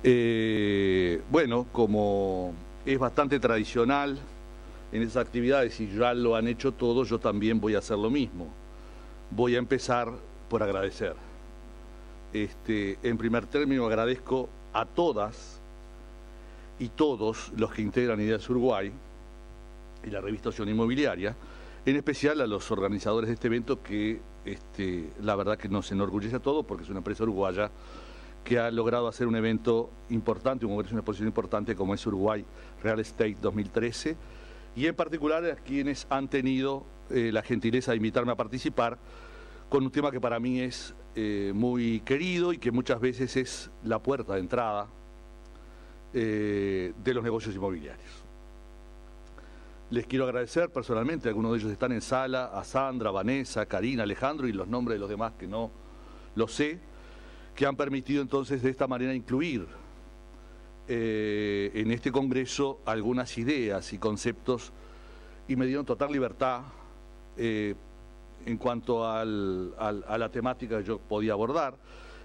Bueno, como es bastante tradicional en esas actividades y ya lo han hecho todos, yo también voy a hacer lo mismo. Voy a empezar por agradecer. En primer término, agradezco a todas y todos los que integran Ideas Uruguay y la revista Opción Inmobiliaria, en especial a los organizadores de este evento que la verdad que nos enorgullece a todos porque es una empresa uruguaya que ha logrado hacer un evento importante, una exposición importante como es Uruguay Real Estate 2013, y en particular a quienes han tenido la gentileza de invitarme a participar con un tema que para mí es muy querido y que muchas veces es la puerta de entrada de los negocios inmobiliarios. Les quiero agradecer personalmente, algunos de ellos están en sala, a Sandra, Vanessa, Karina, Alejandro y los nombres de los demás que no los sé, que han permitido entonces de esta manera incluir en este congreso algunas ideas y conceptos y me dieron total libertad en cuanto a la temática que yo podía abordar,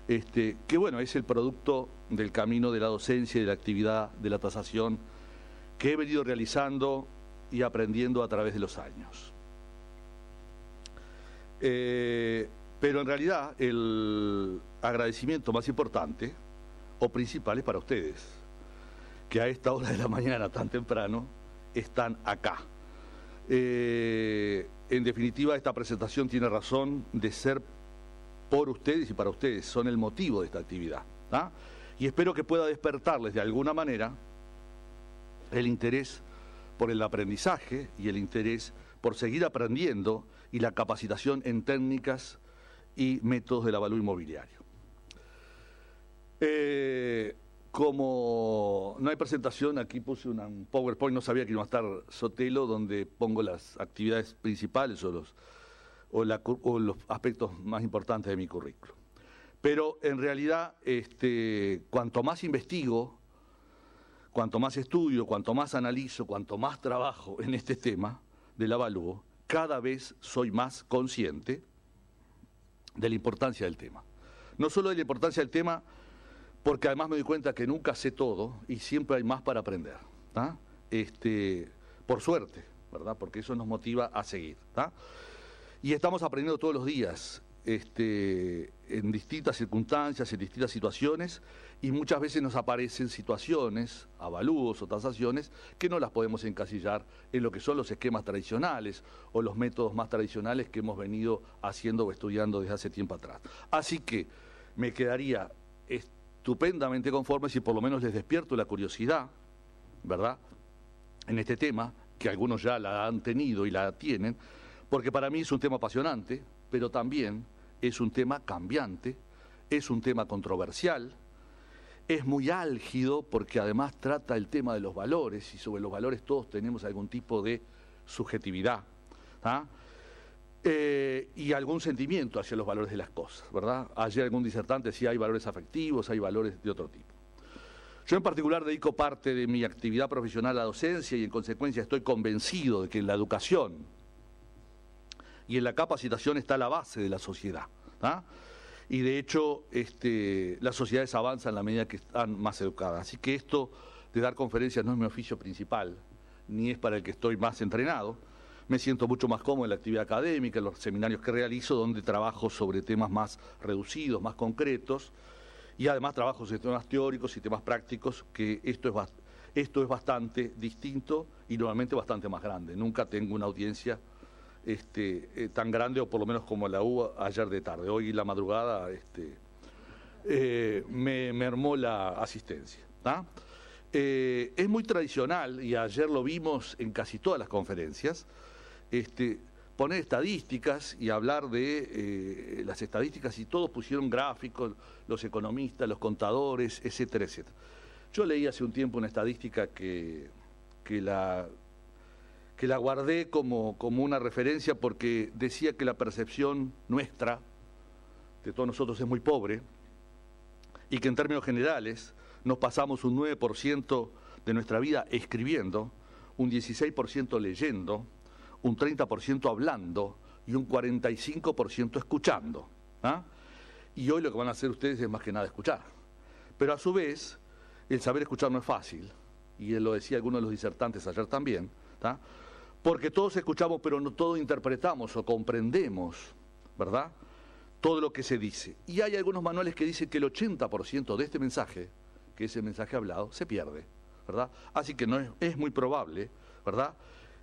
que bueno, es el producto del camino de la docencia y de la actividad de la tasación que he venido realizando y aprendiendo a través de los años. Pero en realidad el agradecimiento más importante o principal es para ustedes, que a esta hora de la mañana tan temprano están acá. En definitiva, esta presentación tiene razón de ser por ustedes y para ustedes, son el motivo de esta actividad, ¿tá? Y espero que pueda despertarles de alguna manera el interés por el aprendizaje y el interés por seguir aprendiendo y la capacitación en técnicas y métodos del avalúo inmobiliario. Como no hay presentación, aquí puse un PowerPoint, no sabía que iba a estar Sotelo, donde pongo las actividades principales o los aspectos más importantes de mi currículo. Pero en realidad, cuanto más investigo, cuanto más estudio, cuanto más analizo, cuanto más trabajo en este tema del avalúo, cada vez soy más consciente de la importancia del tema. No solo de la importancia del tema, porque además me doy cuenta que nunca sé todo y siempre hay más para aprender, ¿tá? Por suerte, ¿verdad? Porque eso nos motiva a seguir, ¿tá? Y estamos aprendiendo todos los días, en distintas circunstancias, en distintas situaciones, y muchas veces nos aparecen situaciones, avalúos o tasaciones, que no las podemos encasillar en lo que son los esquemas tradicionales o los métodos más tradicionales que hemos venido haciendo o estudiando desde hace tiempo atrás. Así que me quedaría estupendamente conforme si por lo menos les despierto la curiosidad, ¿verdad?, en este tema, que algunos ya la han tenido y la tienen, porque para mí es un tema apasionante, pero también es un tema cambiante, es un tema controversial, es muy álgido porque además trata el tema de los valores y sobre los valores todos tenemos algún tipo de subjetividad, ¿tá? Y algún sentimiento hacia los valores de las cosas, ¿verdad? Ayer algún disertante decía hay valores afectivos, hay valores de otro tipo. Yo en particular dedico parte de mi actividad profesional a la docencia y en consecuencia estoy convencido de que en la educación y en la capacitación está la base de la sociedad, ¿tá? Y de hecho las sociedades avanzan en la medida que están más educadas. Así que esto de dar conferencias no es mi oficio principal, ni es para el que estoy más entrenado. Me siento mucho más cómodo en la actividad académica, en los seminarios que realizo, donde trabajo sobre temas más reducidos, más concretos, y además trabajo sobre temas teóricos y temas prácticos, que esto es bastante distinto y normalmente bastante más grande. Nunca tengo una audiencia tan grande, o por lo menos como la hubo ayer de tarde. Hoy la madrugada me mermó la asistencia, ¿tá? Es muy tradicional, y ayer lo vimos en casi todas las conferencias, poner estadísticas y hablar de las estadísticas, y todos pusieron gráficos, los economistas, los contadores, etcétera, etcétera. Yo leí hace un tiempo una estadística que la guardé como una referencia porque decía que la percepción nuestra, de todos nosotros, es muy pobre y que en términos generales nos pasamos un 9% de nuestra vida escribiendo, un 16% leyendo, un 30% hablando y un 45% escuchando, ¿ah? Y hoy lo que van a hacer ustedes es más que nada escuchar. Pero a su vez el saber escuchar no es fácil, y lo decía alguno de los disertantes ayer también, ¿tá? Porque todos escuchamos, pero no todos interpretamos o comprendemos, ¿verdad?, todo lo que se dice. Y hay algunos manuales que dicen que el 80% de este mensaje, que es el mensaje hablado, se pierde, ¿verdad? Así que no es muy probable, ¿verdad?,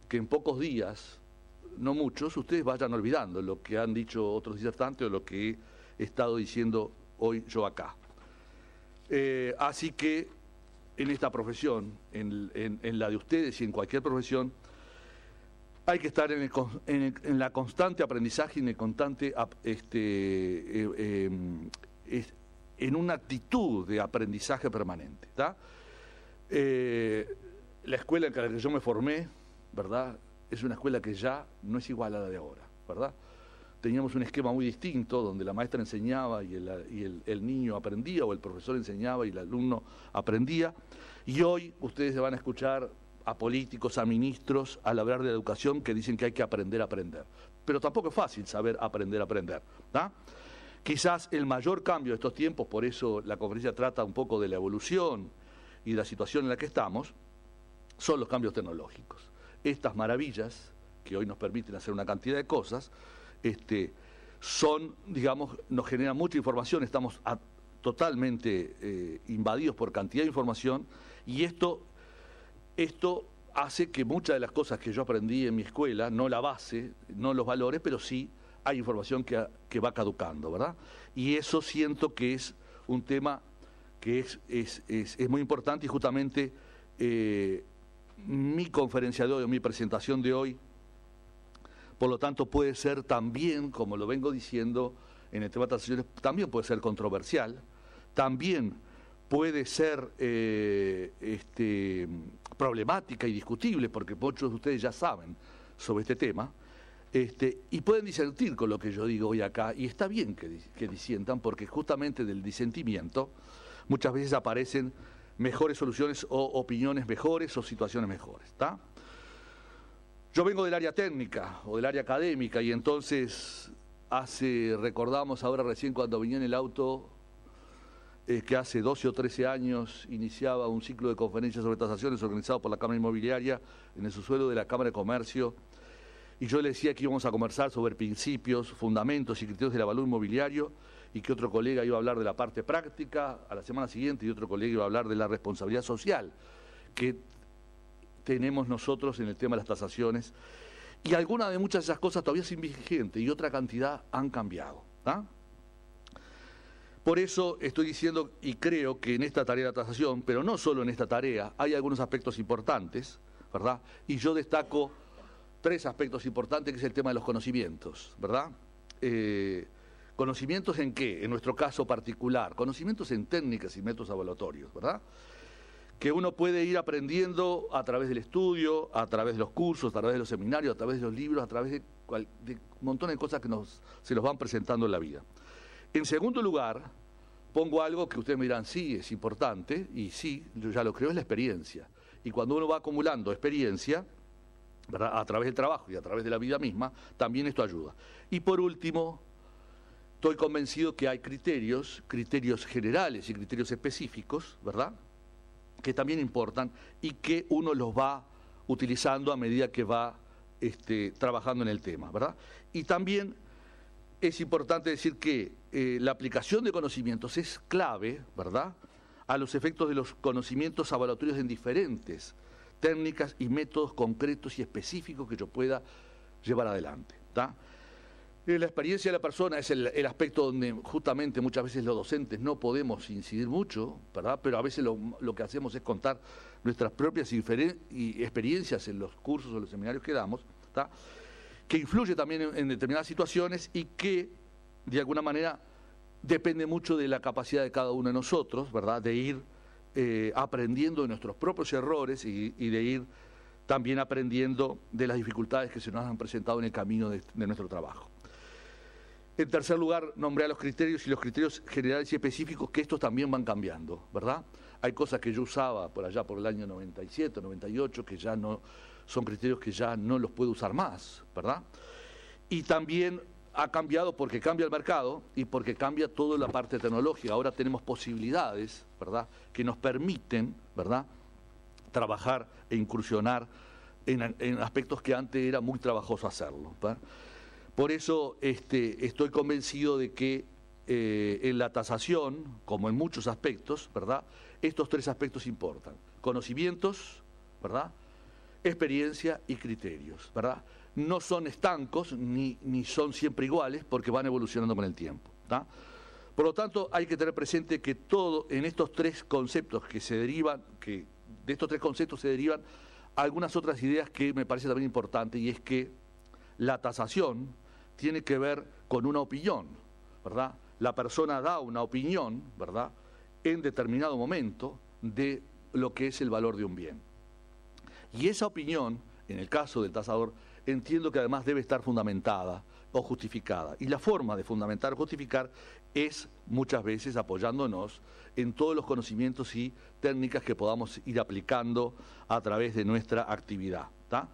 que en pocos días, no muchos, ustedes vayan olvidando lo que han dicho otros disertantes o lo que he estado diciendo hoy yo acá. Así que en esta profesión, en la de ustedes y en cualquier profesión, hay que estar en la constante aprendizaje y en el constante, en una actitud de aprendizaje permanente, ¿tá? La escuela en la que yo me formé, ¿verdad?, es una escuela que ya no es igual a la de ahora, ¿verdad? Teníamos un esquema muy distinto, donde la maestra enseñaba y el niño aprendía, o el profesor enseñaba y el alumno aprendía. Y hoy ustedes van a escuchar a políticos, a ministros, al hablar de la educación, que dicen que hay que aprender a aprender. Pero tampoco es fácil saber aprender a aprender, ¿tá? Quizás el mayor cambio de estos tiempos, por eso la conferencia trata un poco de la evolución y de la situación en la que estamos, son los cambios tecnológicos. Estas maravillas, que hoy nos permiten hacer una cantidad de cosas, son, digamos, nos generan mucha información, estamos totalmente invadidos por cantidad de información, y esto hace que muchas de las cosas que yo aprendí en mi escuela, no la base, no los valores, pero sí hay información que va caducando, ¿verdad? Y eso siento que es un tema que es muy importante, y justamente mi conferencia de hoy, o mi presentación de hoy, por lo tanto puede ser también, como lo vengo diciendo en el tema de transacciones, también puede ser controversial, también puede ser problemática y discutible, porque muchos de ustedes ya saben sobre este tema, y pueden disentir con lo que yo digo hoy acá, y está bien que disientan, porque justamente del disentimiento muchas veces aparecen mejores soluciones o opiniones mejores o situaciones mejores, ¿está? Yo vengo del área técnica o del área académica, y entonces recordamos ahora recién cuando venía en el auto, que hace 12 o 13 años iniciaba un ciclo de conferencias sobre tasaciones organizado por la Cámara Inmobiliaria en el subsuelo de la Cámara de Comercio, y yo le decía que íbamos a conversar sobre principios, fundamentos y criterios del valor inmobiliario, y que otro colega iba a hablar de la parte práctica a la semana siguiente, y otro colega iba a hablar de la responsabilidad social que tenemos nosotros en el tema de las tasaciones, y algunas de muchas de esas cosas todavía siguen vigentes y otra cantidad han cambiado, ¿tá? Por eso estoy diciendo y creo que en esta tarea de la tasación, pero no solo en esta tarea, hay algunos aspectos importantes, ¿verdad? Y yo destaco 3 aspectos importantes, que es el tema de los conocimientos, ¿verdad? ¿Conocimientos en qué? En nuestro caso particular, conocimientos en técnicas y métodos evaluatorios, ¿verdad?, que uno puede ir aprendiendo a través del estudio, a través de los cursos, a través de los seminarios, a través de los libros, a través de un montón de cosas que se nos van presentando en la vida. En segundo lugar, pongo algo que ustedes me dirán, sí, es importante, y sí, yo ya lo creo, es la experiencia. Y cuando uno va acumulando experiencia, ¿verdad?, a través del trabajo y a través de la vida misma, también esto ayuda. Y por último, estoy convencido que hay criterios generales y criterios específicos, ¿verdad?, que también importan y que uno los va utilizando a medida que va trabajando en el tema, ¿verdad? Y también es importante decir que la aplicación de conocimientos es clave, ¿verdad?, a los efectos de los conocimientos evaluatorios en diferentes técnicas y métodos concretos y específicos que yo pueda llevar adelante, ¿tá? La experiencia de la persona es el aspecto donde justamente muchas veces los docentes no podemos incidir mucho, ¿verdad?, pero a veces lo que hacemos es contar nuestras propias experiencias en los cursos o los seminarios que damos, ¿tá?, que influye también en determinadas situaciones y que de alguna manera depende mucho de la capacidad de cada uno de nosotros, ¿verdad?, de ir aprendiendo de nuestros propios errores y de ir también aprendiendo de las dificultades que se nos han presentado en el camino de nuestro trabajo. En tercer lugar, nombré a los criterios, y los criterios generales y específicos, que estos también van cambiando, ¿verdad? Hay cosas que yo usaba por allá por el año 97, 98, que ya no son criterios que ya no los puedo usar más, ¿verdad? Y también ha cambiado porque cambia el mercado y porque cambia toda la parte tecnológica. Ahora tenemos posibilidades, ¿verdad?, que nos permiten, ¿verdad?, trabajar e incursionar en aspectos que antes era muy trabajoso hacerlo, ¿verdad? Por eso estoy convencido de que en la tasación, como en muchos aspectos, ¿verdad?, estos tres aspectos importan: conocimientos, ¿verdad?, experiencia y criterios, ¿verdad? No son estancos ni son siempre iguales, porque van evolucionando con el tiempo, ¿tá? Por lo tanto, hay que tener presente que todo en estos tres conceptos que se derivan, que de estos tres conceptos se derivan algunas otras ideas que me parece también importante, y es que la tasación tiene que ver con una opinión, ¿verdad? La persona da una opinión, ¿verdad?, en determinado momento de lo que es el valor de un bien. Y esa opinión, en el caso del tasador, entiendo que además debe estar fundamentada o justificada. Y la forma de fundamentar o justificar es muchas veces apoyándonos en todos los conocimientos y técnicas que podamos ir aplicando a través de nuestra actividad, ¿tá?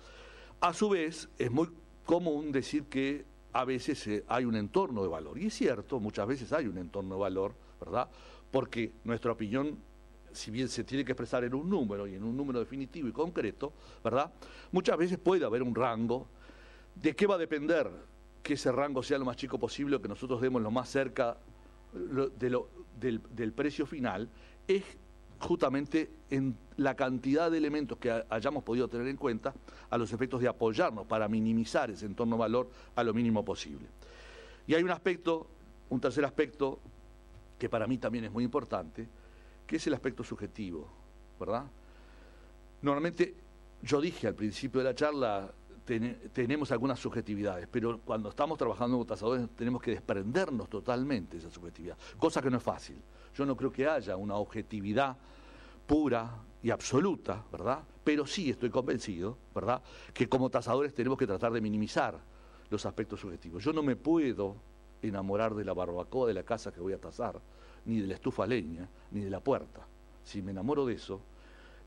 A su vez, es muy común decir que a veces hay un entorno de valor. Y es cierto, muchas veces hay un entorno de valor, ¿verdad?, porque nuestra opinión, si bien se tiene que expresar en un número y en un número definitivo y concreto, ¿verdad?, muchas veces puede haber un rango. ¿De qué va a depender que ese rango sea lo más chico posible o que nosotros demos lo más cerca del precio final? Es justamente en la cantidad de elementos que hayamos podido tener en cuenta a los efectos de apoyarnos para minimizar ese entorno de valor a lo mínimo posible. Y hay un tercer aspecto que para mí también es muy importante, que es el aspecto subjetivo, ¿verdad? Normalmente, yo dije al principio de la charla, tenemos algunas subjetividades, pero cuando estamos trabajando con tasadores tenemos que desprendernos totalmente de esa subjetividad, cosa que no es fácil. Yo no creo que haya una objetividad pura y absoluta, ¿verdad? Pero sí estoy convencido, ¿verdad?, que como tasadores tenemos que tratar de minimizar los aspectos subjetivos. Yo no me puedo enamorar de la barbacoa de la casa que voy a tasar, ni de la estufa a leña, ni de la puerta. Si me enamoro de eso,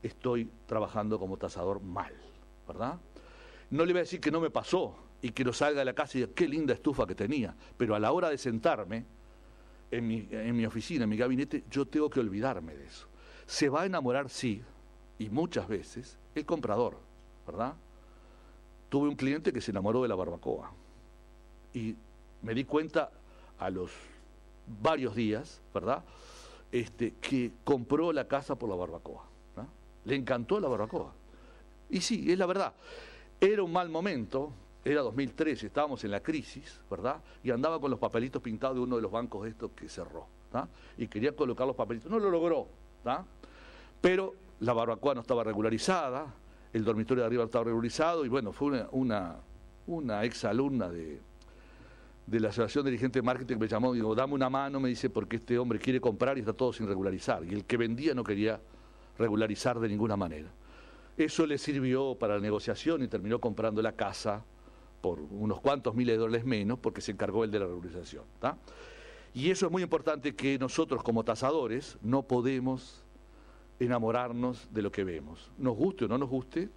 estoy trabajando como tasador mal, ¿verdad? No le voy a decir que no me pasó y que no salga de la casa y diga qué linda estufa que tenía, pero a la hora de sentarme en mi oficina, en mi gabinete, yo tengo que olvidarme de eso. Se va a enamorar, sí, y muchas veces, el comprador, ¿verdad? Tuve un cliente que se enamoró de la barbacoa y me di cuenta a los varios días, ¿verdad?, que compró la casa por la barbacoa, ¿no? Le encantó la barbacoa. Y sí, es la verdad. Era un mal momento, era 2013, estábamos en la crisis, ¿verdad?, y andaba con los papelitos pintados de uno de los bancos estos que cerró, ¿tá?, y quería colocar los papelitos. No lo logró, ¿tá?, pero la barbacoa no estaba regularizada, el dormitorio de arriba estaba regularizado, y bueno, fue una ex alumna de la Asociación Dirigente de Marketing que me llamó y digo, dame una mano, me dice, porque este hombre quiere comprar y está todo sin regularizar. Y el que vendía no quería regularizar de ninguna manera. Eso le sirvió para la negociación y terminó comprando la casa por unos cuantos miles de dólares menos porque se encargó él de la regularización, ¿tá? Y eso es muy importante, que nosotros como tasadores no podemos enamorarnos de lo que vemos. Nos guste o no nos guste,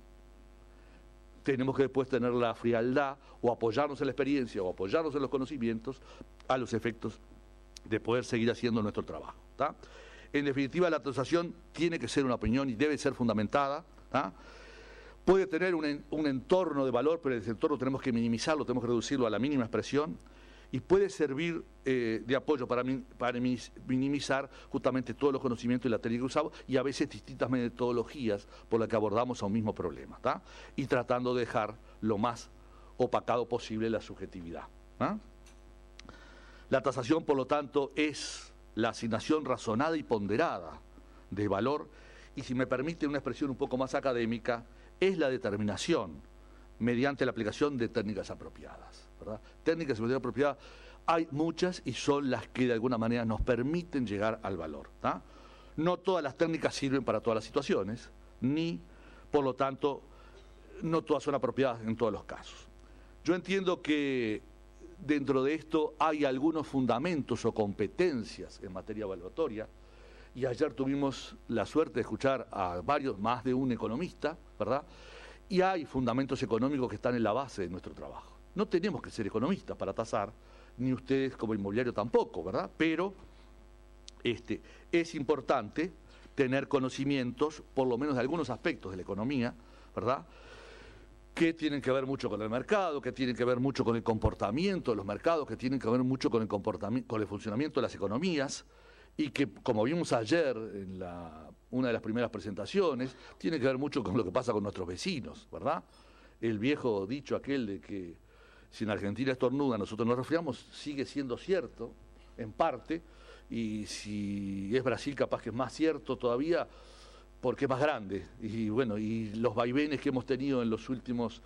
tenemos que después tener la frialdad o apoyarnos en la experiencia o apoyarnos en los conocimientos a los efectos de poder seguir haciendo nuestro trabajo, ¿tá? En definitiva, la tasación tiene que ser una opinión y debe ser fundamentada, ¿tá? Puede tener un entorno de valor, pero ese entorno tenemos que minimizarlo, tenemos que reducirlo a la mínima expresión, y puede servir de apoyo para minimizar justamente todos los conocimientos y la técnica que usamos, y a veces distintas metodologías por las que abordamos a un mismo problema, ¿tá?, y tratando de dejar lo más opacado posible la subjetividad, ¿tá? La tasación, por lo tanto, es la asignación razonada y ponderada de valor, y si me permite una expresión un poco más académica, es la determinación mediante la aplicación de técnicas apropiadas, ¿verdad? Técnicas apropiadas hay muchas y son las que de alguna manera nos permiten llegar al valor, ¿tá? No todas las técnicas sirven para todas las situaciones, ni, por lo tanto, no todas son apropiadas en todos los casos. Yo entiendo que dentro de esto hay algunos fundamentos o competencias en materia evaluatoria, y ayer tuvimos la suerte de escuchar a más de un economista, ¿verdad? Y hay fundamentos económicos que están en la base de nuestro trabajo. No tenemos que ser economistas para tasar, ni ustedes como inmobiliario tampoco, ¿verdad? Pero es importante tener conocimientos, por lo menos de algunos aspectos de la economía, ¿verdad?, que tienen que ver mucho con el mercado, que tienen que ver mucho con el comportamiento de los mercados, que tienen que ver mucho con el comportamiento, con el funcionamiento de las economías, y que, como vimos ayer en una de las primeras presentaciones, tiene que ver mucho con lo que pasa con nuestros vecinos, ¿verdad? El viejo dicho aquel de que si en Argentina estornuda nosotros nos resfriamos, sigue siendo cierto, en parte, y si es Brasil capaz que es más cierto todavía, porque es más grande. Y bueno, y los vaivenes que hemos tenido en las últimas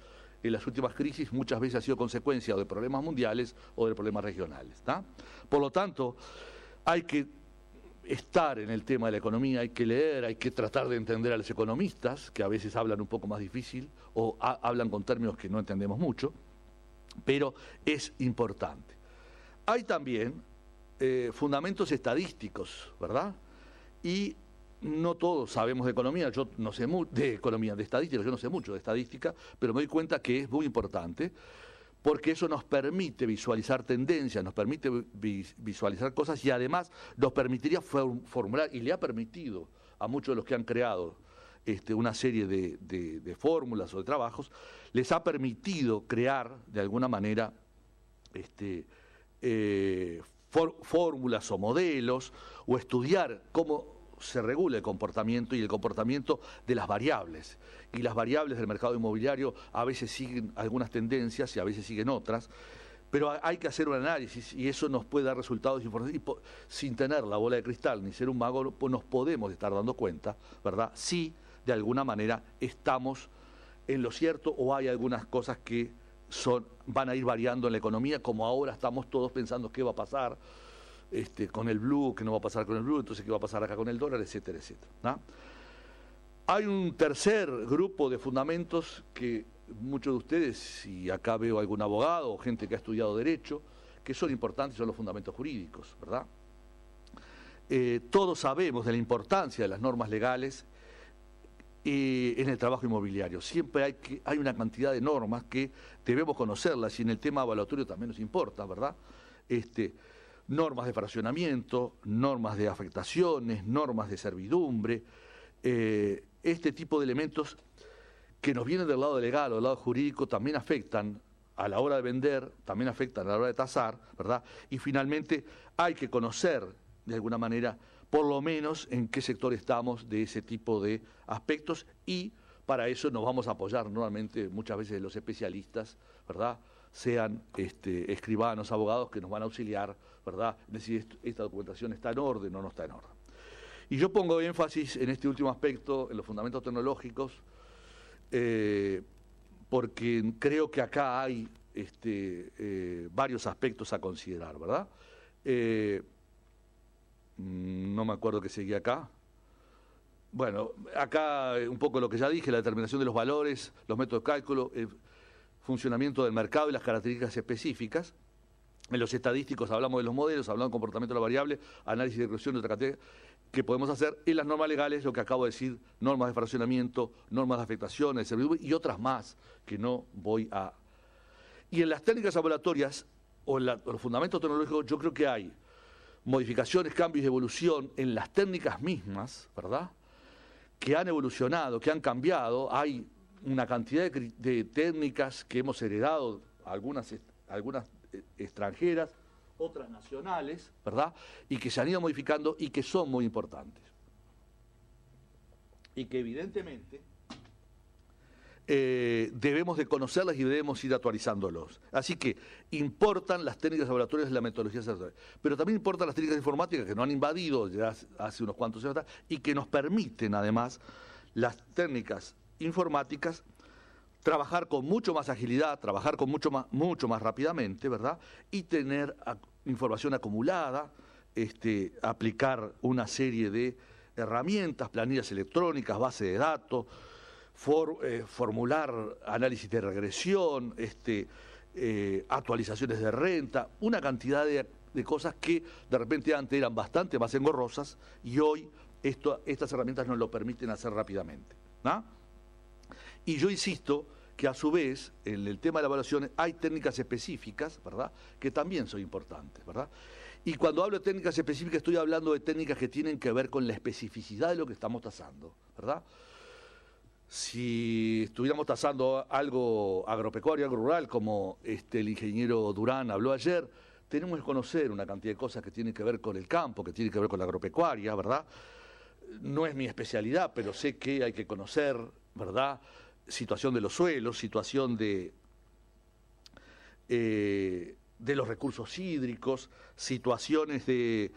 crisis muchas veces ha sido consecuencia de problemas mundiales o de problemas regionales, ¿tá? Por lo tanto, hay que estar en el tema de la economía, hay que leer, hay que tratar de entender a los economistas, que a veces hablan un poco más difícil o hablan con términos que no entendemos mucho, pero es importante. Hay también fundamentos estadísticos, ¿verdad? Y no todos sabemos de economía, yo no sé mucho de economía, de estadística, yo no sé mucho de estadística, pero me doy cuenta que es muy importante porque eso nos permite visualizar tendencias, nos permite visualizar cosas y además nos permitiría formular, y le ha permitido a muchos de los que han creado una serie de fórmulas o de trabajos, les ha permitido crear de alguna manera fórmulas o modelos o estudiar cómo se regula el comportamiento y el comportamiento de las variables. Y las variables del mercado inmobiliario a veces siguen algunas tendencias y a veces siguen otras, pero hay que hacer un análisis y eso nos puede dar resultados y sin tener la bola de cristal ni ser un mago, pues nos podemos estar dando cuenta, ¿verdad? Si de alguna manera estamos en lo cierto o hay algunas cosas que van a ir variando en la economía, como ahora estamos todos pensando qué va a pasar con el blue, qué no va a pasar con el blue, entonces qué va a pasar acá con el dólar, etcétera, etcétera, ¿no? Hay un tercer grupo de fundamentos que muchos de ustedes, y acá veo algún abogado o gente que ha estudiado Derecho, que son importantes, son los fundamentos jurídicos, ¿verdad? Todos sabemos de la importancia de las normas legales en el trabajo inmobiliario. Siempre hay una cantidad de normas que debemos conocerlas y en el tema evaluatorio también nos importa, ¿verdad? Normas de fraccionamiento, normas de afectaciones, normas de servidumbre, este tipo de elementos que nos vienen del lado legal o del lado jurídico también afectan a la hora de vender, también afectan a la hora de tasar, ¿verdad? Y finalmente hay que conocer de alguna manera, por lo menos en qué sector estamos de ese tipo de aspectos y para eso nos vamos a apoyar normalmente muchas veces de los especialistas, ¿verdad? Sean escribanos, abogados que nos van a auxiliar, ¿verdad? Es decir, esta documentación está en orden o no está en orden. Y yo pongo énfasis en este último aspecto, en los fundamentos tecnológicos, porque creo que acá hay varios aspectos a considerar, ¿verdad? No me acuerdo qué seguía acá. Bueno, acá un poco lo que ya dije, la determinación de los valores, los métodos de cálculo, el funcionamiento del mercado y las características específicas. En los estadísticos hablamos de los modelos, hablamos del comportamiento de la variable, análisis de regresión de otra categoría que podemos hacer. En las normas legales, lo que acabo de decir, normas de fraccionamiento, normas de afectaciones, de servidumbre y otras más que no voy a... Y en las técnicas evaluatorias o en los fundamentos tecnológicos yo creo que hay modificaciones, cambios y evolución en las técnicas mismas, ¿verdad?, que han evolucionado, que han cambiado. Hay una cantidad de técnicas que hemos heredado, algunas extranjeras, otras nacionales, ¿verdad?, y que se han ido modificando y que son muy importantes. Y que evidentemente debemos de conocerlas y debemos ir actualizándolos. Así que importan las técnicas evaluatorias de la metodología sectorial, pero también importan las técnicas informáticas que nos han invadido ya hace unos cuantos años y que nos permiten además las técnicas informáticas trabajar con mucho más agilidad, trabajar con mucho más rápidamente, ¿verdad? Y tener información acumulada, aplicar una serie de herramientas, planillas electrónicas, bases de datos, formular análisis de regresión, actualizaciones de renta, una cantidad de cosas que de repente antes eran bastante más engorrosas y hoy estas herramientas nos lo permiten hacer rápidamente, ¿no? Y yo insisto que a su vez, en el tema de la evaluación, hay técnicas específicas, ¿verdad?, que también son importantes, ¿verdad? Y cuando hablo de técnicas específicas, estoy hablando de técnicas que tienen que ver con la especificidad de lo que estamos tasando, ¿verdad? Si estuviéramos tasando algo agropecuario, algo rural, como el ingeniero Durán habló ayer, tenemos que conocer una cantidad de cosas que tienen que ver con el campo, que tienen que ver con la agropecuaria, ¿verdad? No es mi especialidad, pero sé que hay que conocer, ¿verdad?, situación de los suelos, situación de los recursos hídricos, situaciones de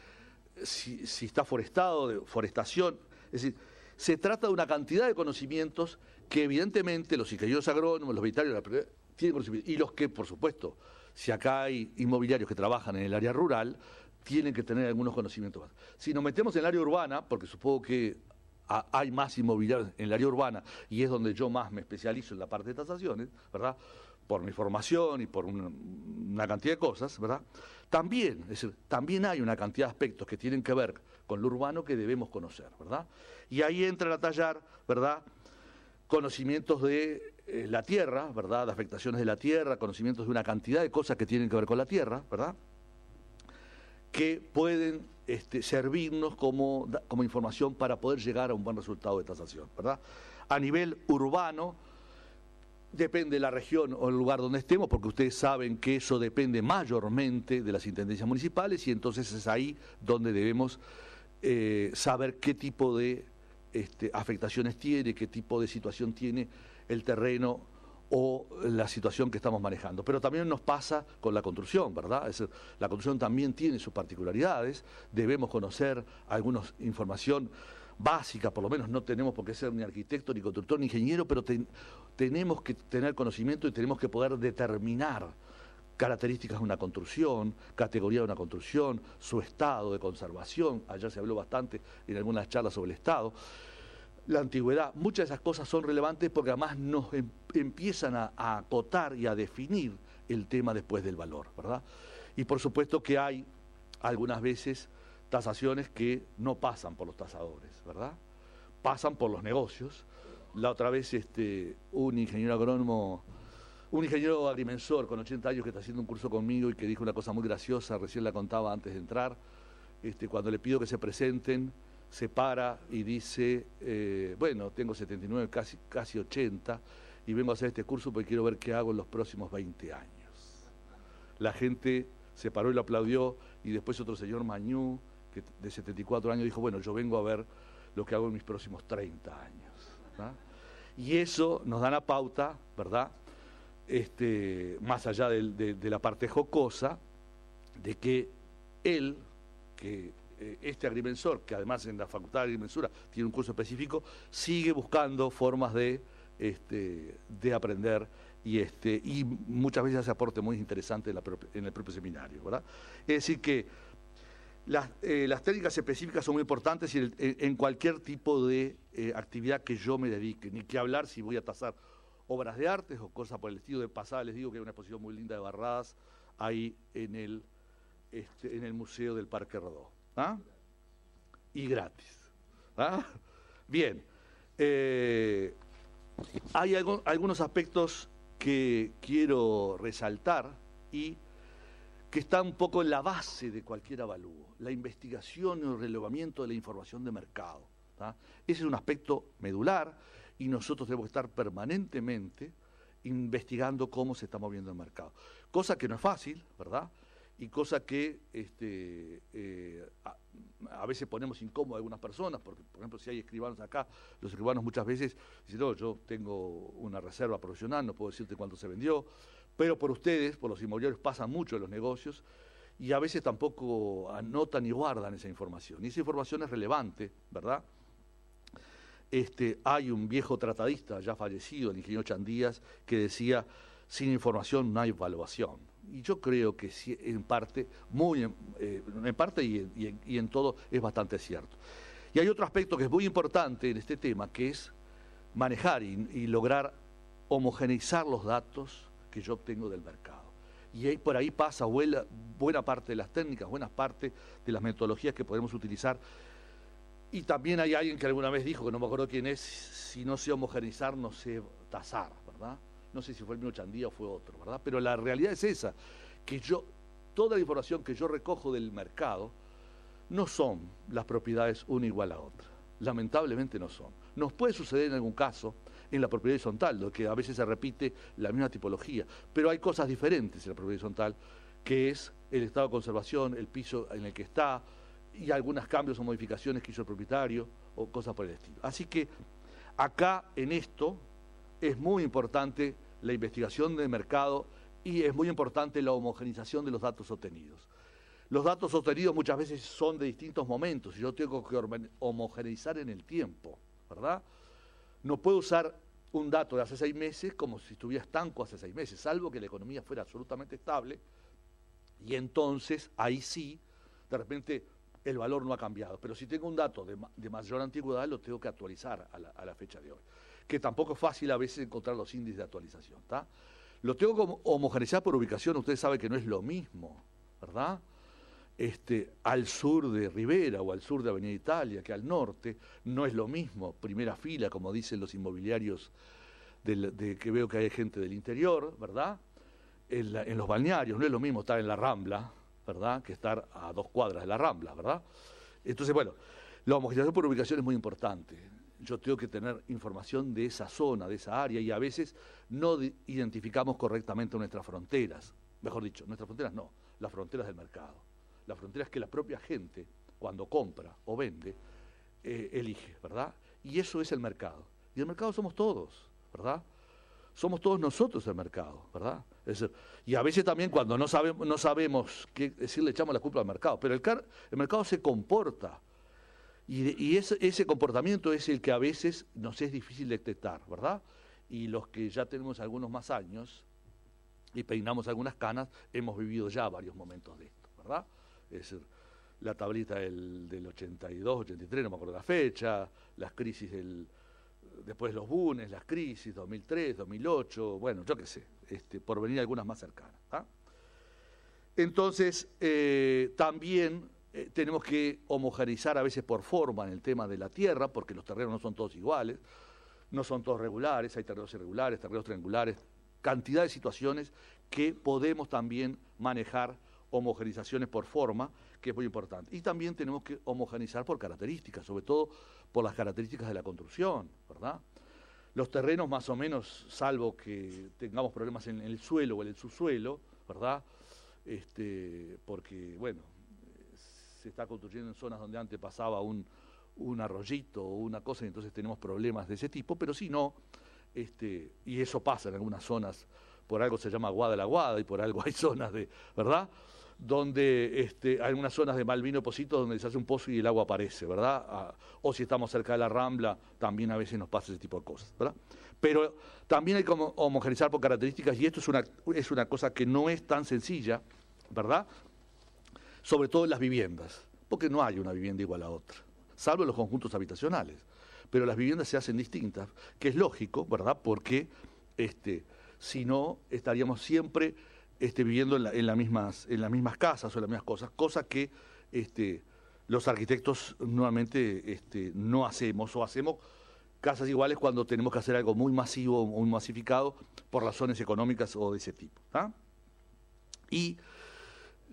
si está forestado, de forestación. Es decir, se trata de una cantidad de conocimientos que evidentemente los ingenieros agrónomos, los veterinarios tienen conocimiento, y los que, por supuesto, si acá hay inmobiliarios que trabajan en el área rural, tienen que tener algunos conocimientos más. Si nos metemos en el área urbana, porque supongo que hay más inmobiliarios en el área urbana, y es donde yo más me especializo en la parte de tasaciones, ¿verdad?, por mi formación y por una cantidad de cosas, ¿verdad?, también, es decir, también hay una cantidad de aspectos que tienen que ver con lo urbano que debemos conocer, ¿verdad? Y ahí entran a tallar, ¿verdad?, conocimientos de la tierra, ¿verdad?, de afectaciones de la tierra, conocimientos de una cantidad de cosas que tienen que ver con la tierra, ¿verdad?, que pueden servirnos como información para poder llegar a un buen resultado de tasación, ¿verdad? A nivel urbano, depende de la región o el lugar donde estemos, porque ustedes saben que eso depende mayormente de las intendencias municipales, y entonces es ahí donde debemos saber qué tipo de afectaciones tiene, qué tipo de situación tiene el terreno o la situación que estamos manejando. Pero también nos pasa con la construcción, ¿verdad? Es decir, la construcción también tiene sus particularidades, debemos conocer alguna información básica, por lo menos no tenemos por qué ser ni arquitecto, ni constructor, ni ingeniero, pero tenemos que tener conocimiento y tenemos que poder determinar características de una construcción, categoría de una construcción, su estado de conservación. Ayer se habló bastante en algunas charlas sobre el estado. La antigüedad, muchas de esas cosas son relevantes porque además nos empiezan a acotar y a definir el tema después del valor, ¿verdad? Y por supuesto que hay algunas veces tasaciones que no pasan por los tasadores, ¿verdad? Pasan por los negocios. La otra vez un ingeniero agrónomo, un ingeniero agrimensor con 80 años que está haciendo un curso conmigo y que dijo una cosa muy graciosa, recién la contaba antes de entrar, cuando le pido que se presenten, se para y dice, bueno, tengo 79, casi 80, y vengo a hacer este curso porque quiero ver qué hago en los próximos 20 años. La gente se paró y lo aplaudió, y después otro señor Mañú, que de 74 años, dijo, bueno, yo vengo a ver lo que hago en mis próximos 30 años. ¿Verdad? Y eso nos da la pauta, ¿verdad?, más allá de la parte jocosa, de que él, que este agrimensor, que además en la Facultad de Agrimensura tiene un curso específico, sigue buscando formas de aprender y muchas veces hace aporte muy interesante en el propio seminario, ¿verdad? Es decir que las técnicas específicas son muy importantes en cualquier tipo de actividad que yo me dedique, ni que hablar si voy a tasar obras de arte o cosas por el estilo. De pasada les digo que hay una exposición muy linda de Barradas ahí en el Museo del Parque Rodó. ¿Ah? Y gratis. ¿Ah? Bien. Hay algunos aspectos que quiero resaltar y que están un poco en la base de cualquier avalúo: la investigación y el relevamiento de la información de mercado. ¿Ah? Ese es un aspecto medular y nosotros debemos estar permanentemente investigando cómo se está moviendo el mercado. Cosa que no es fácil, ¿verdad? Y cosa que a veces ponemos incómodo a algunas personas, porque, por ejemplo, si hay escribanos acá, los escribanos muchas veces dicen, no, yo tengo una reserva profesional, no puedo decirte cuánto se vendió, pero por ustedes, por los inmobiliarios, pasan mucho en los negocios y a veces tampoco anotan y guardan esa información. Y esa información es relevante, ¿verdad? Hay un viejo tratadista ya fallecido, el ingeniero Chandías, que decía, sin información no hay evaluación. Y yo creo que sí, en parte y en todo es bastante cierto. Y hay otro aspecto que es muy importante en este tema, que es manejar y lograr homogeneizar los datos que yo obtengo del mercado. Y por ahí pasa buena parte de las técnicas, buena parte de las metodologías que podemos utilizar. Y también hay alguien que alguna vez dijo, que no me acuerdo quién es, si no sé homogeneizar, no sé tasar, ¿verdad? no sé si fue el mismo Chandía o fue otro, ¿verdad? Pero la realidad es esa, que toda la información que yo recojo del mercado no son las propiedades una igual a otra. Lamentablemente no son. Nos puede suceder en algún caso en la propiedad horizontal, lo que a veces se repite la misma tipología, pero hay cosas diferentes en la propiedad horizontal, que es el estado de conservación, el piso en el que está, y algunos cambios o modificaciones que hizo el propietario, o cosas por el estilo. Así que acá en esto es muy importante la investigación de mercado y es muy importante la homogeneización de los datos obtenidos. Los datos obtenidos muchas veces son de distintos momentos y yo tengo que homogeneizar en el tiempo, ¿verdad? No puedo usar un dato de hace 6 meses como si estuviera estanco hace 6 meses, salvo que la economía fuera absolutamente estable y entonces ahí sí, de repente el valor no ha cambiado. Pero si tengo un dato de mayor antigüedad, lo tengo que actualizar a la fecha de hoy, que tampoco es fácil a veces encontrar los índices de actualización, ¿tá? Lo tengo que homogeneizar por ubicación, ustedes saben que no es lo mismo, ¿verdad? Al sur de Rivera o al sur de Avenida Italia que al norte, no es lo mismo, primera fila, como dicen los inmobiliarios que veo que hay gente del interior, ¿verdad? En los balnearios, no es lo mismo estar en la Rambla, ¿verdad?, que estar a 2 cuadras de la Rambla, ¿verdad? Entonces, bueno, la homogeneización por ubicación es muy importante. Yo tengo que tener información de esa zona, de esa área, y a veces no identificamos correctamente nuestras fronteras. Mejor dicho, nuestras fronteras no, las fronteras del mercado. Las fronteras que la propia gente, cuando compra o vende, elige, ¿verdad? Y eso es el mercado. Y el mercado somos todos, ¿verdad? Somos todos nosotros el mercado, ¿verdad? Y a veces también cuando no sabemos qué decir, le echamos la culpa al mercado. Pero el mercado se comporta. Y ese comportamiento es el que a veces nos es difícil detectar, ¿verdad? Y los que ya tenemos algunos más años y peinamos algunas canas, hemos vivido ya varios momentos de esto, ¿verdad? Es decir, la tablita del 82, 83, no me acuerdo la fecha, las crisis después los bunes, las crisis, 2003, 2008, bueno, yo qué sé, por venir algunas más cercanas, ¿tá? Entonces, también tenemos que homogeneizar a veces por forma en el tema de la tierra, porque los terrenos no son todos iguales, no son todos regulares, hay terrenos irregulares, terrenos triangulares, cantidad de situaciones que podemos también manejar homogeneizaciones por forma, que es muy importante. Y también tenemos que homogeneizar por características, sobre todo por las características de la construcción, ¿verdad? Los terrenos más o menos, salvo que tengamos problemas en el suelo o en el subsuelo, ¿verdad? Porque, bueno, se está construyendo en zonas donde antes pasaba un arroyito o una cosa y entonces tenemos problemas de ese tipo, pero si no, y eso pasa en algunas zonas, por algo se llama Guada la Guada y por algo hay zonas ¿verdad?, donde hay algunas zonas de Malvino Posito donde se hace un pozo y el agua aparece, ¿verdad? O si estamos cerca de la Rambla, también a veces nos pasa ese tipo de cosas, ¿verdad? Pero también hay que homogeneizar por características, y esto es una cosa que no es tan sencilla, ¿verdad? Sobre todo en las viviendas, porque no hay una vivienda igual a otra, salvo en los conjuntos habitacionales, pero las viviendas se hacen distintas, que es lógico, ¿verdad? Porque si no, estaríamos siempre viviendo en las mismas casas o en las mismas cosas, cosa que los arquitectos nuevamente no hacemos, o hacemos casas iguales cuando tenemos que hacer algo muy masivo o muy masificado por razones económicas o de ese tipo, ¿tá? Y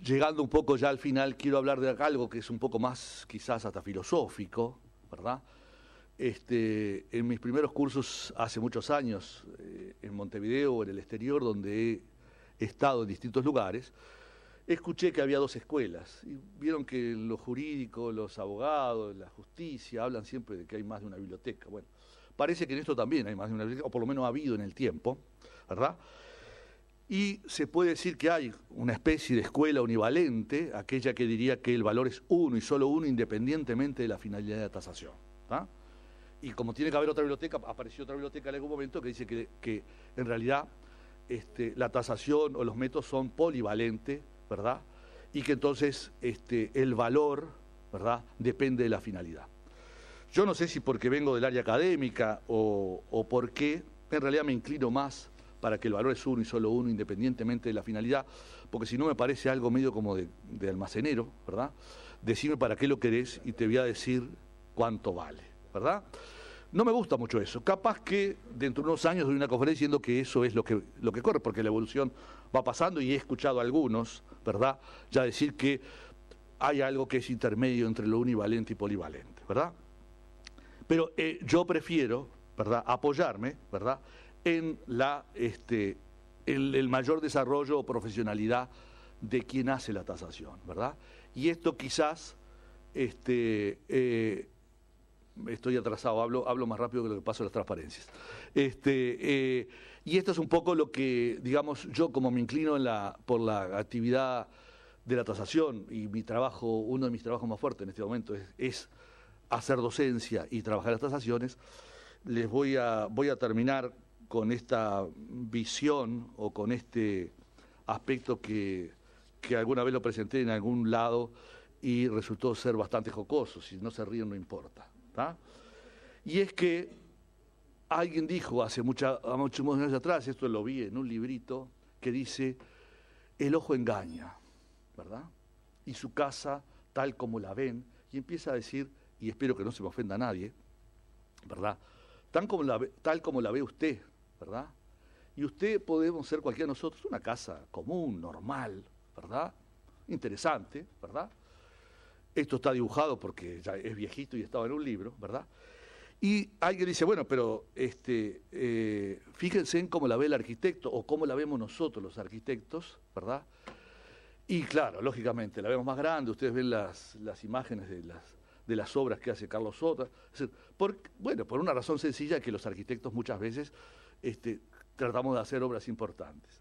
llegando un poco ya al final, quiero hablar de algo que es un poco más quizás hasta filosófico, ¿verdad? En mis primeros cursos hace muchos años, en Montevideo o en el exterior, donde he estado en distintos lugares, escuché que había 2 escuelas. Y vieron que los jurídicos, los abogados, la justicia, hablan siempre de que hay más de una biblioteca. Bueno, parece que en esto también hay más de una biblioteca, o por lo menos ha habido en el tiempo, ¿verdad? Y se puede decir que hay una especie de escuela univalente, aquella que diría que el valor es uno y solo uno, independientemente de la finalidad de la tasación, ¿tá? Y como tiene que haber otra biblioteca, apareció otra biblioteca en algún momento que dice que en realidad la tasación o los métodos son polivalentes, ¿verdad? Y que entonces el valor, ¿verdad?, depende de la finalidad. Yo no sé si porque vengo del área académica o por qué, en realidad me inclino más para que el valor es uno y solo uno, independientemente de la finalidad, porque si no me parece algo medio como de almacenero, ¿verdad? Decime para qué lo querés y te voy a decir cuánto vale, ¿verdad? No me gusta mucho eso. Capaz que dentro de unos años doy una conferencia diciendo que eso es lo que corre, porque la evolución va pasando y he escuchado a algunos, ¿verdad?, ya decir que hay algo que es intermedio entre lo univalente y polivalente, ¿verdad? Pero yo prefiero, ¿verdad?, apoyarme, ¿verdad?, en el mayor desarrollo o profesionalidad de quien hace la tasación, ¿verdad? Y esto quizás, estoy atrasado, hablo más rápido que lo que paso en las transparencias. Y esto es un poco lo que, digamos, yo como me inclino por la actividad de la tasación y mi trabajo, uno de mis trabajos más fuertes en este momento es hacer docencia y trabajar las tasaciones, les voy a terminar con esta visión o con este aspecto que alguna vez lo presenté en algún lado y resultó ser bastante jocoso. Si no se ríen no importa, ¿tá? Y es que alguien dijo hace muchos años atrás, esto lo vi en un librito, que dice: el ojo engaña, ¿verdad? Y su casa tal como la ven, y empieza a decir, y espero que no se me ofenda a nadie, ¿verdad?, tal como la ve usted, ¿verdad? Y usted podemos ser cualquiera de nosotros, una casa común, normal, ¿verdad?, interesante, ¿verdad? Esto está dibujado porque ya es viejito y estaba en un libro, ¿verdad? Y alguien dice, bueno, pero fíjense en cómo la ve el arquitecto o cómo la vemos nosotros los arquitectos, ¿verdad? Y claro, lógicamente, la vemos más grande, ustedes ven las imágenes de las obras que hace Carlos Sota. Es decir, por una razón sencilla, que los arquitectos muchas veces tratamos de hacer obras importantes.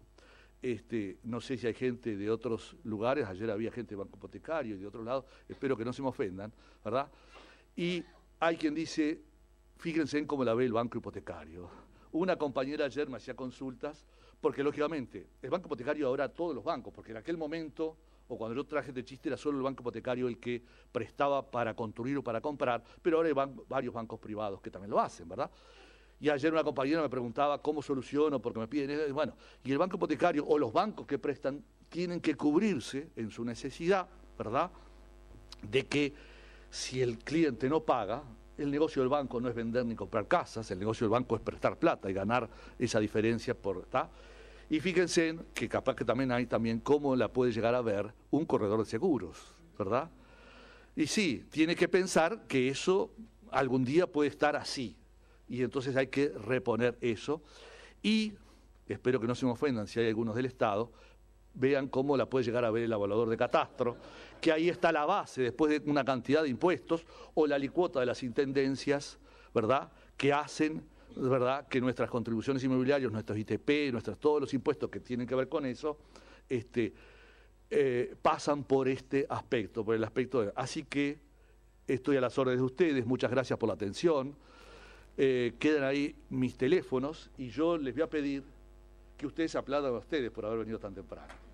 No sé si hay gente de otros lugares, ayer había gente de Banco Hipotecario y de otros lados, espero que no se me ofendan, ¿verdad? Y hay quien dice, fíjense en cómo la ve el Banco Hipotecario. Una compañera ayer me hacía consultas, porque lógicamente el Banco Hipotecario ahora todos los bancos, porque en aquel momento, o cuando yo traje de chiste, era solo el Banco Hipotecario el que prestaba para construir o para comprar, pero ahora hay varios bancos privados que también lo hacen, ¿verdad? Y ayer una compañera me preguntaba cómo soluciono, porque me piden, bueno, y el Banco Hipotecario o los bancos que prestan tienen que cubrirse en su necesidad, ¿verdad?, de que si el cliente no paga, el negocio del banco no es vender ni comprar casas, el negocio del banco es prestar plata y ganar esa diferencia ¿tá? Y fíjense que capaz que también hay cómo la puede llegar a ver un corredor de seguros, ¿verdad? Y sí, tiene que pensar que eso algún día puede estar así, y entonces hay que reponer eso, y espero que no se me ofendan si hay algunos del Estado, vean cómo la puede llegar a ver el evaluador de catastro, que ahí está la base, después de una cantidad de impuestos, o la alicuota de las intendencias, ¿verdad?, que hacen, ¿verdad?, que nuestras contribuciones inmobiliarias, nuestros ITP, todos los impuestos que tienen que ver con eso, pasan por este aspecto, por el aspecto de... Así que estoy a las órdenes de ustedes, muchas gracias por la atención. Quedan ahí mis teléfonos y yo les voy a pedir que ustedes se aplaudan a ustedes por haber venido tan temprano.